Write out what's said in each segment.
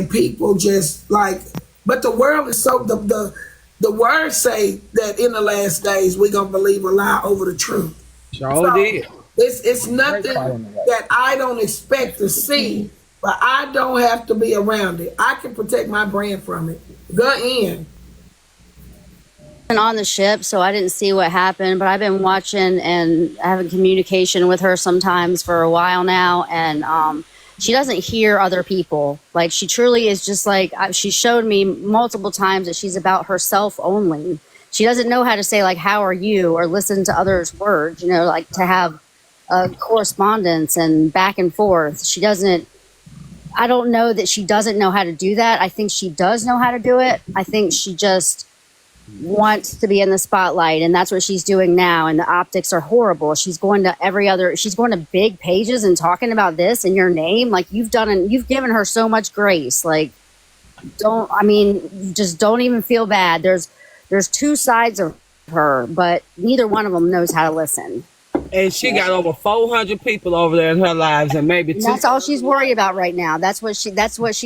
people just like, but the world is so the words say that in the last days we're gonna believe a lie over the truth. Sure So did. it's nothing that I don't expect to see, but I don't have to be around it. I can protect my brand from it. The end. On the ship, so I didn't see what happened, but I've been watching and having communication with her sometimes for a while now, and she doesn't hear other people. Like, she truly is just like, she showed me multiple times that she's about herself only. She doesn't know how to say, like, how are you, or listen to others' words, you know, like to have correspondence and back and forth. She doesn't, I don't know that she doesn't know how to do that. I think she does know how to do it. I think she just wants to be in the spotlight, and that's what she's doing now, and the optics are horrible. She's going to she's going to big pages and talking about this in your name. Like, you've done, and you've given her so much grace. Like, just don't even feel bad. There's two sides of her, but neither one of them knows how to listen. And she got over 400 people over there in her lives, and maybe And two. that's all she's worried about right now. That's what she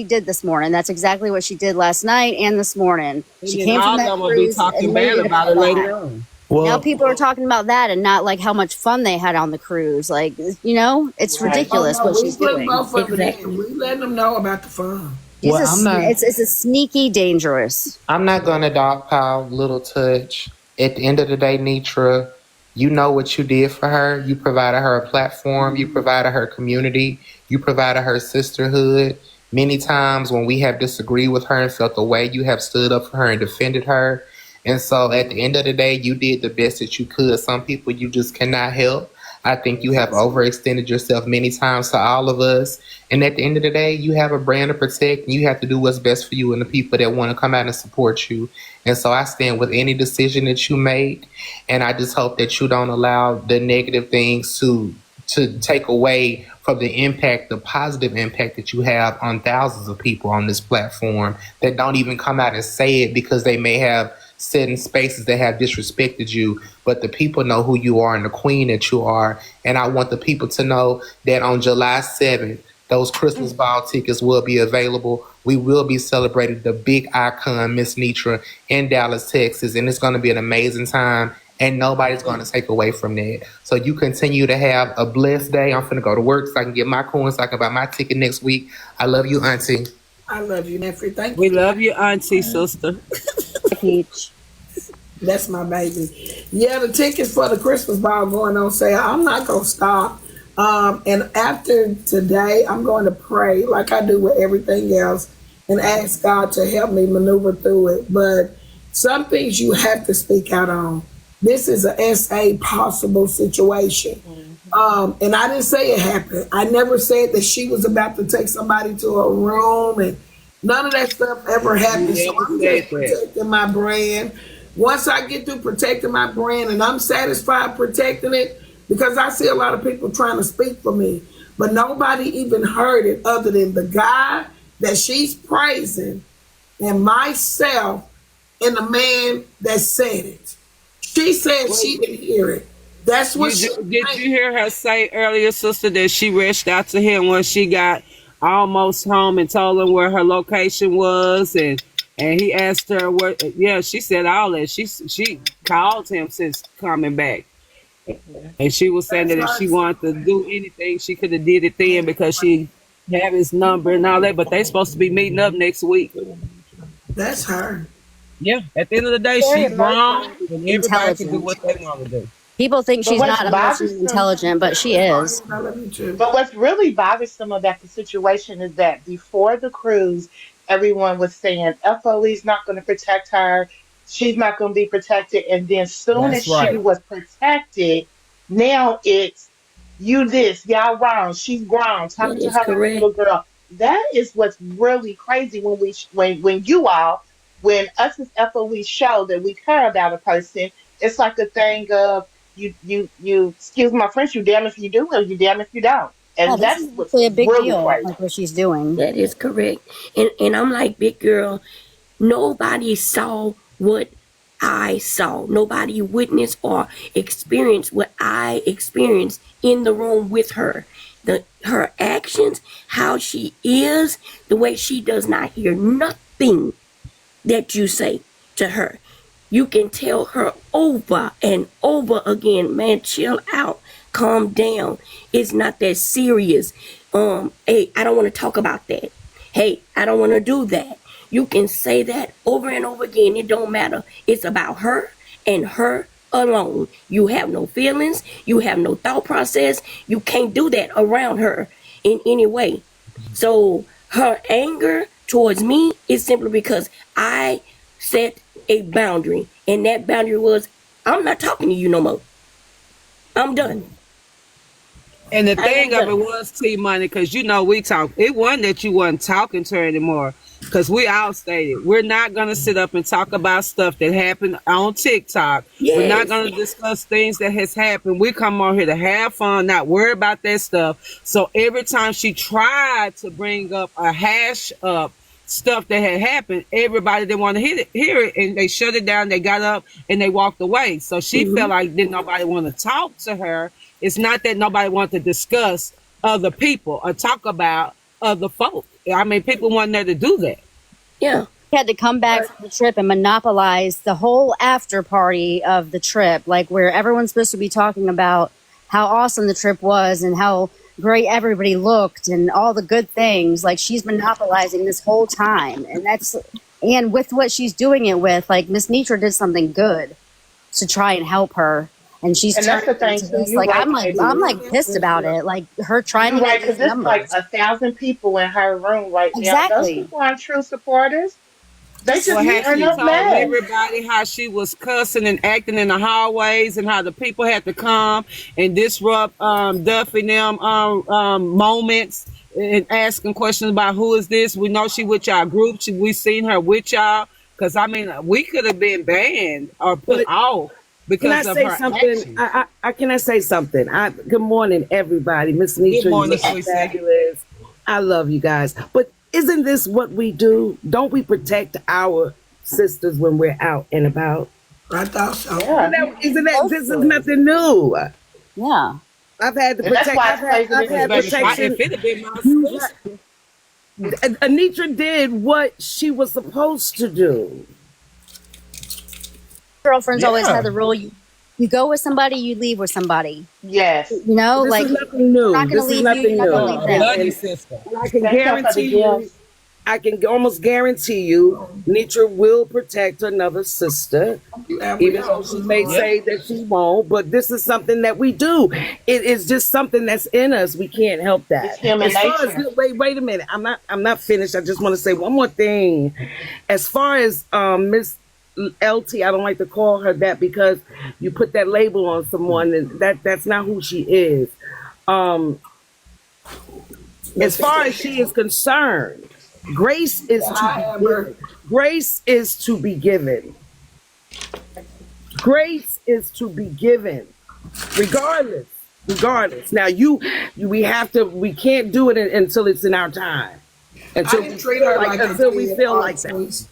did this morning. That's exactly what she did last night and this morning. She And came all from of that them will be cruise talking and bad made it about it about later that. on. Now people are talking about that and not like how much fun they had on the cruise. Like, you know, it's ridiculous Oh no, what we she's put doing. both of it in. We letting them know about the fun. Well, I'm not. It's a sneaky dangerous. I'm not gonna dogpile Little Touch. At the end of the day, Netra, you know what you did for her. You provided her a platform. You provided her community. You provided her sisterhood. Many times when we have disagreed with her and felt the way, you have stood up for her and defended her. And so at the end of the day, you did the best that you could. Some people you just cannot help. I think you have overextended yourself many times to all of us. And at the end of the day, you have a brand to protect, and you have to do what's best for you and the people that want to come out and support you. And so I stand with any decision that you make, and I just hope that you don't allow the negative things to take away from the impact, the positive impact that you have on thousands of people on this platform that don't even come out and say it because they may have sit in spaces that have disrespected you, but the people know who you are and the queen that you are. And I want the people to know that on July 7th, those Christmas ball tickets will be available. We will be celebrating the big icon, Miss Netra, in Dallas, Texas, and it's going to be an amazing time, and nobody's going to take away from that. So you continue to have a blessed day. I'm finna go to work so I can get my coins, so I can buy my ticket next week. I love you, Auntie. I love you, Netra. Thank We you. love you, Auntie, sister. Peach. That's my baby. Yeah, the tickets for the Christmas ball going on sale. I'm not gonna stop. And after today, I'm going to pray like I do with everything else and ask God to help me maneuver through it. But some things you have to speak out on. This is a SA possible situation. And I didn't say it happened. I never said that she was about to take somebody to a room, and none of that stuff ever happened. So Never I'm said just that. protecting my brand. Once I get through protecting my brand and I'm satisfied protecting it, because I see a lot of people trying to speak for me, but nobody even heard it other than the guy that she's praising and myself and the man that said it. She said she didn't hear it. That's what she Did you hear her say earlier, sister, that she reached out to him when she got almost home and told him where her location was, and he asked her where? Yeah, she said all that. She called him since coming back, and she was saying that if she wanted to do anything, she could have did it then because she had his number and all that. But they supposed to be meeting up next week. That's her. Yeah, at the end of the day, Very she's grown, emotionally and everybody can do intelligent. what they want to do. People think But she's what's not emotionally bothersome, intelligent, but she is. I love you too. but what's really bothersome about the situation is that before the cruise, everyone was saying FOE's not going to protect her. She's not going to be protected. And then soon as That's she right. was protected, now it's you this, y'all wrong. She's grown, That talking to is her like a correct. little girl. That is what's really crazy when when you all, when us as FOE show that we care about a person, it's like a thing of you excuse my French, you damn if you do or you damn if you don't. Yeah, And this that's is what's actually a big really deal, crazy. like what she's doing. That is correct. And I'm like, big girl, nobody saw what I saw. Nobody witnessed or experienced what I experienced in the room with her. The her actions, how she is, the way she does not hear nothing that you say to her. You can tell her over and over again, man, chill out, calm down. It's not that serious. Hey, I don't want to talk about that. Hey, I don't want to do that. You can say that over and over again. It don't matter. It's about her and her alone. You have no feelings. You have no thought process. You can't do that around her in any way. So her anger towards me is simply because I set a boundary, and that boundary was, I'm not talking to you no more. I'm done. And the thing of it was T-Money, because we talk. It wasn't that you wasn't talking to her anymore, because we all stated we're not going to sit up and talk about stuff that happened on TikTok. Yes. We're not going to discuss things that has happened. We come on here to have fun, not worry about that stuff. So every time she tried to bring up a hash up stuff that had happened, everybody didn't want to hear it, and they shut it down. They got up and they walked away. So she felt like didn't nobody want to talk to her. It's not that nobody wanted to discuss other people or talk about other folk. I mean, people weren't there to do that. Yeah. He had to come back from the trip and monopolize the whole after party of the trip, like where everyone's supposed to be talking about how awesome the trip was and how great everybody looked and all the good things. Like, she's monopolizing this whole time, and with what she's doing it with, like, Miss Netra did something good to try and help her. And she's that's the thing into too. this. Like, I'm like pissed about it. Like, her trying to get because these there's like numbers. 1,000 people in her room right now. Those Exactly. people aren't true supporters. They just Well, had stirring she up told mess. everybody how she was cussing and acting in the hallways and how the people had to come and disrupt Duffy and them moments and asking questions about who is this? We know she with y'all group. We seen her with y'all. Because, I mean, we could have been banned or put off because of her something? actions. Can I say something? Good morning, everybody. Miss Netra, Good morning, you're fabulous. I love you guys. But isn't this what we do? Don't we protect our sisters when we're out and about? I thought so. Yeah. Isn't that this is nothing new? Yeah. I've had to And that's protect. why I've had protection. If it had been my sister, Anitra did what she was supposed to do. Girlfriends always had the rule: you go with somebody, you leave with somebody. Yes. You know, This like, is nothing new. you're not going to This is leave you. nothing You're not going to new. leave them. bloody sister. And I can Thank y'all for the guarantee you, gifts. I can almost guarantee you, Netra will protect another sister, even though she may say that she won't. But this is something that we do. It is just something that's in us. We can't help that. It's human nature. Wait a minute. I'm not finished. I just want to say one more thing. As far as Miss LT, I don't like to call her that because you put that label on someone, and that's not who she is. As far as she is concerned, grace is to be given. Grace is to be given. Grace is to be given, regardless. Now we can't do it until it's in our time. Until I didn't treat her until we feel like that.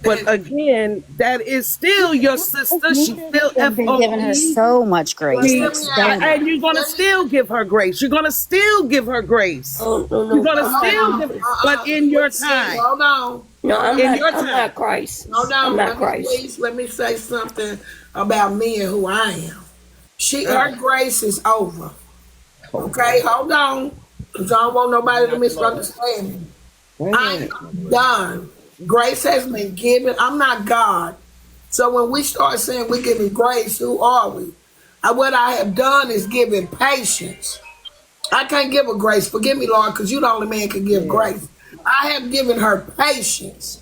But again, that is still your sister. She's still I've been giving her so much grace. and you're gonna still give her grace. You're gonna still give her grace. You're gonna still give, but in your time. Hold on. No, I'm not Christ. Hold I'm on. not Christ. Please let me say something about me and who I am. Her grace is over. Okay, hold on. Because I don't want nobody to misunderstand me. I'm done. Grace has been given. I'm not God. So when we start saying we're giving grace, who are we? What I have done is given patience. I can't give her grace. Forgive me, Lord, because you're the only man can give grace. I have given her patience.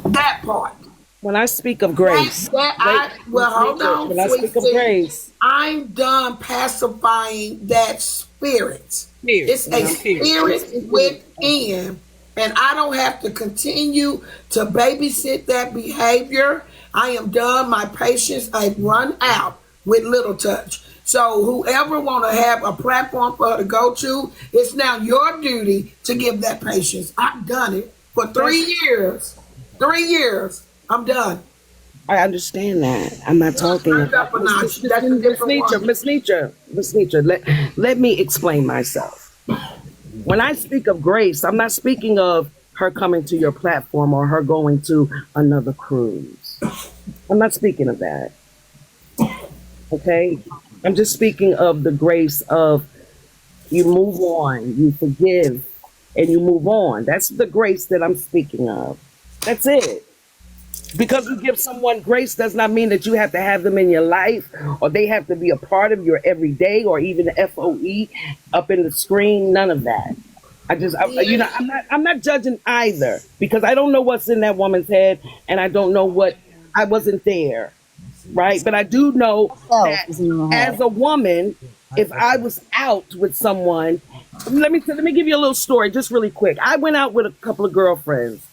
That part. When I speak of grace, hold on. When I speak of grace, I'm done pacifying that spirit. It's a spirit within, and I don't have to continue to babysit that behavior. I am done. My patience has run out with Little Touch. So whoever want to have a platform for her to go to, it's now your duty to give that patience. I've done it for 3 years. 3 years. I'm done. I understand that. I'm not talking Turned about up a notch. That's a different one. Miss Netra, let me explain myself. When I speak of grace, I'm not speaking of her coming to your platform or her going to another cruise. I'm not speaking of that. Okay? I'm just speaking of the grace of you move on, you forgive, and you move on. That's the grace that I'm speaking of. That's it. Because you give someone grace does not mean that you have to have them in your life or they have to be a part of your everyday or even the FOE up in the screen. None of that. I'm not judging either because I don't know what's in that woman's head and I don't know what I wasn't there. Right. But I do know Self that is in your head. as a woman, if I was out with someone, let me give you a little story just really quick. I went out with a couple of girlfriends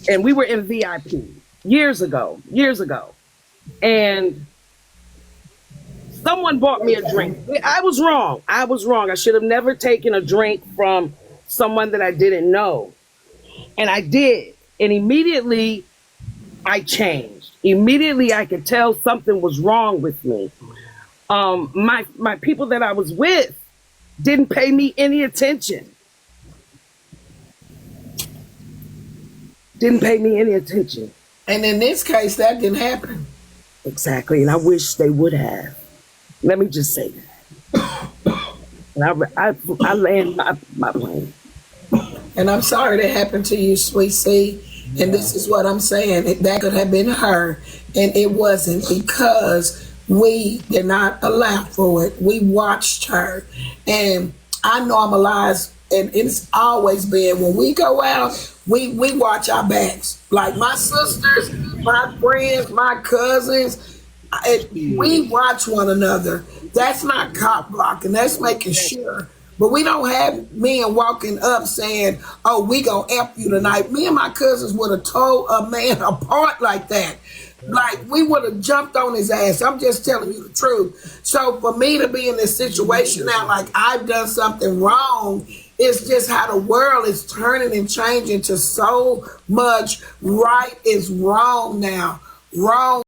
and we were in VIP years ago. And someone bought me a drink. I was wrong. I should have never taken a drink from someone that I didn't know. And I did. And immediately I changed. Immediately I could tell something was wrong with me. My people that I was with didn't pay me any attention. Didn't pay me any attention. And in this case, that didn't happen. Exactly. And I wish they would have. Let me just say that. And I land my plane. And I'm sorry that happened to you, Sweet C. And this is what I'm saying. That could have been her. And it wasn't because we did not allow for it. We watched her. And I normalized, and it's always been when we go out, we watch our backs. Like my sisters, my friends, my cousins, we watch one another. That's not cop blocking. That's making sure. But we don't have men walking up saying, "Oh, we gonna F you tonight." Me and my cousins would have told a man apart like that. Like we would have jumped on his ass. I'm just telling you the truth. So for me to be in this situation now, like I've done something wrong, it's just how the world is turning and changing to so much right is wrong now. Wrong